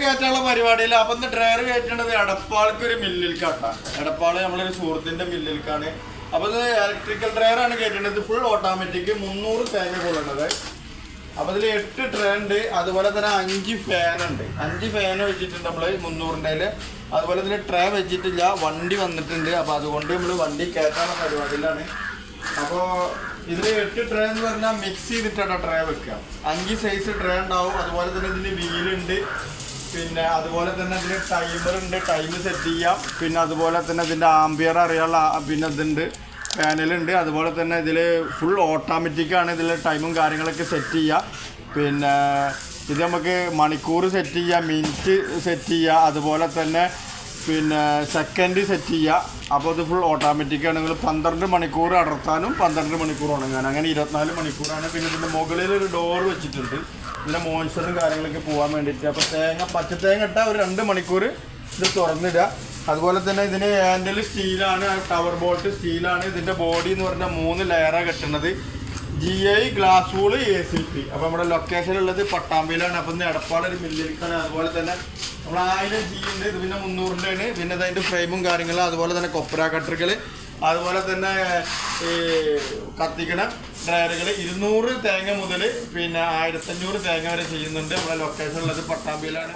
കയറ്റാനുള്ള പരിപാടിയില്ല. അപ്പൊ ഇന്ന് ഡ്രയർ കയറ്റേണ്ടത് എടപ്പാൾക്ക് ഒരു മില്ലിൽക്കാട്ടാ. എടപ്പാള് നമ്മളൊരു സുഹൃത്തിന്റെ മില്ലിൽക്കാണ്. അപ്പൊ ഇത് ഇലക്ട്രിക്കൽ ഡ്രയർ ആണ് കയറ്റേണ്ടത്. ഫുൾ ഓട്ടോമാറ്റിക് 300 തേങ്ങ കൊള്ളുന്നത്. അപ്പൊ ഇതിൽ 8 ട്രേ ഉണ്ട്. അതുപോലെ തന്നെ 5 ഫാൻ ഉണ്ട്. 5 ഫാൻ വെച്ചിട്ടുണ്ട് നമ്മള് 300. അതുപോലെ തന്നെ ട്രേ വെച്ചിട്ടില്ല, വണ്ടി വന്നിട്ടുണ്ട്. അപ്പൊ അതുകൊണ്ട് നമ്മള് വണ്ടി കയറ്റാനുള്ള പരിപാടിയിലാണ്. അപ്പോൾ ഇതിൽ 8 ട്രേ എന്ന് പറഞ്ഞാൽ മിക്സ് ചെയ്തിട്ടാണ് ട്രേ വെക്കുക. 5 സൈസ് ട്രേ ഉണ്ടാവും. അതുപോലെ തന്നെ ഇതിന് വീലുണ്ട്. പിന്നെ അതുപോലെ തന്നെ ഇതിന് ടൈമർ ഉണ്ട്, ടൈം സെറ്റ് ചെയ്യാം. പിന്നെ അതുപോലെ തന്നെ ഇതിൻ്റെ ആംബിയർ അറിയാനുള്ള പിന്നെ ഇതുണ്ട്, പാനലുണ്ട്. അതുപോലെ തന്നെ ഇതിൽ ഫുൾ ഓട്ടോമാറ്റിക്കാണ്. ഇതിൽ ടൈമും കാര്യങ്ങളൊക്കെ സെറ്റ് ചെയ്യുക. പിന്നെ ഇത് നമുക്ക് മണിക്കൂർ സെറ്റ് ചെയ്യുക, മിനിറ്റ് സെറ്റ് ചെയ്യുക, അതുപോലെ തന്നെ പിന്നെ സെക്കൻഡ് സെറ്റ് ചെയ്യുക. അപ്പോൾ ഇത് ഫുൾ ഓട്ടോമാറ്റിക്കാണ്. നിങ്ങൾ 12 മണിക്കൂർ അടർത്താനും 12 മണിക്കൂർ ഉണങ്ങാനും, അങ്ങനെ 24 മണിക്കൂറാണ്. പിന്നെ ഇതിൻ്റെ മുകളിൽ ഒരു ഡോർ വെച്ചിട്ടുണ്ട്, ഇതിൻ്റെ മോയ്സ്ചറും കാര്യങ്ങളൊക്കെ പോകാൻ വേണ്ടിയിട്ട്. അപ്പോൾ പച്ചത്തേങ്ങ ഇട്ടാൽ ഒരു 2 മണിക്കൂർ ഇത് തുറന്നിടുക. അതുപോലെ തന്നെ ഇതിന് ഹാൻഡിൽ സ്റ്റീലാണ്, ടവർ ബോൾട്ട് സ്റ്റീലാണ്. ഇതിൻ്റെ ബോഡി എന്ന് പറഞ്ഞാൽ 3 ലെയറാണ് കെട്ടുന്നത്. GI glass wool ACP. അപ്പോൾ നമ്മുടെ ലൊക്കേഷനുള്ളത് പട്ടാമ്പിയിലാണ്. അപ്പം ഇന്ന് എടപ്പാളൊരു മില്ലിലേക്കാണ്. അതുപോലെ തന്നെ നമ്മൾ 1000 G ഉണ്ട്. ഇത് പിന്നെ 300 പിന്നെ അതിൻ്റെ ഫ്രെയിമും കാര്യങ്ങളും, അതുപോലെ തന്നെ കൊപ്ര കട്ടറുകൾ, അതുപോലെ തന്നെ ഈ കത്തിക്കണ ഡ്രയറുകൾ 200 തേങ്ങ മുതൽ പിന്നെ 1500 തേങ്ങ വരെ ചെയ്യുന്നുണ്ട്. നമ്മുടെ ലൊക്കേഷനുള്ളത് പട്ടാമ്പിയിലാണ്.